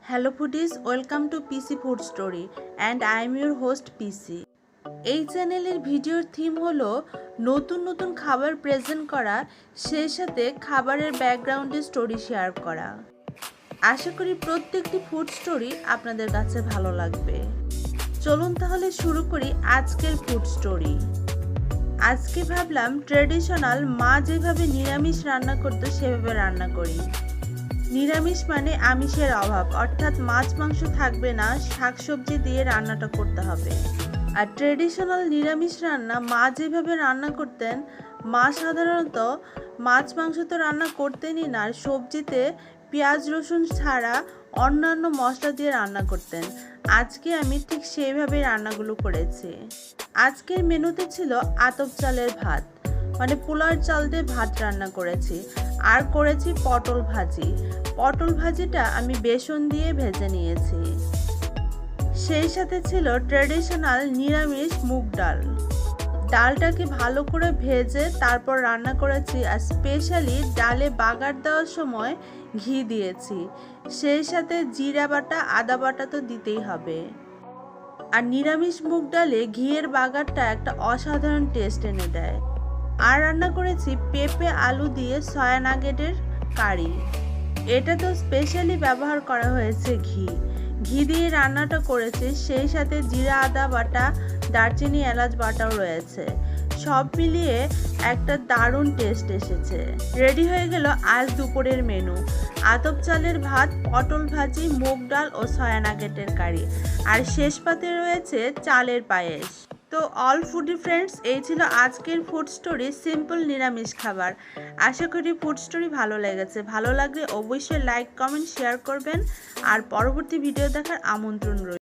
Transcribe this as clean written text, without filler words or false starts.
Hello foodies, welcome to PC Food Story and I am your host PC. এই চ্যানেলের ভিডিওর theme হলো নতুন নতুন খাবার প্রেজেন্ট করা, সেই সাথে খাবারের ব্যাকগ্রাউন্ডে স্টোরি শেয়ার করা। আশা করি প্রত্যেকটি ফুড স্টোরি আপনাদের কাছে ভালো লাগবে। চলুন তাহলে শুরু করি আজকের ফুড স্টোরি। আজকে ভাবলাম ট্র্যাডিশনাল মা যেভাবে নিরামিষ রান্না করতো সেভাবে রান্না করি। নিরামিষ মানে আমিষের অভাব, অর্থাৎ মাছ মাংস থাকবে না, শাকসবজি দিয়ে রান্নাটা করতে হবে। আর ট্রেডিশনাল নিরামিষ রান্না মা যেভাবে রান্না করতেন, মা সাধারণত মাছ মাংস তো রান্না করতেনই না, আর সবজিতে পেঁয়াজ রসুন ছাড়া অন্যান্য মশলা দিয়ে রান্না করতেন। আজকে আমি ঠিক সেইভাবেই রান্নাগুলো করেছি। আজকের মেনুতে ছিল আতপ চালের ভাত, মানে পোলার চাল দিয়ে ভাত রান্না করেছি, আর করেছি পটল ভাজি। পটল ভাজিটা আমি বেসন দিয়ে ভেজে নিয়েছি। সেই সাথে ছিল ট্র্যাডিশনাল নিরামিষ মুগ ডাল। ডালটাকে ভালো করে ভেজে তারপর রান্না করেছি, আর স্পেশালি ডালে বাগার দেওয়ার সময় ঘি দিয়েছি। সেই সাথে জিরা বাটা, আদা বাটা তো দিতেই হবে। আর নিরামিষ মুগ ডালে ঘিয়ের বাগারটা একটা অসাধারণ টেস্ট এনে দেয়। আর রান্না করেছি পেঁপে আলু দিয়ে সয়া নাগেটের কারি। এটা তো স্পেশালি ব্যবহার করা হয়েছে ঘি দিয়ে রান্নাটা করেছি। সেই সাথে জিরা আদা বাটা, দারচিনি এলাচ বাটাও রয়েছে। সব মিলিয়ে একটা দারুণ টেস্ট এসেছে। রেডি হয়ে গেল আজ দুপুরের মেনু: আতপ চালের ভাত, পটল ভাজি, মুগ ডাল ও সয়া নাগেটের কারি, আর শেষ পাতে রয়েছে চালের পায়েস। তো অল ফুডি ফ্রেন্ডস, এই ছিল আজকের ফুড স্টোরি, সিম্পল নিরামিষ খাবার। আশা করি ফুড স্টোরি ভালো লেগেছে। ভালো লাগলে অবশ্যই লাইক, কমেন্ট, শেয়ার করবেন, আর পরবর্তী ভিডিও দেখার আমন্ত্রণ রইল।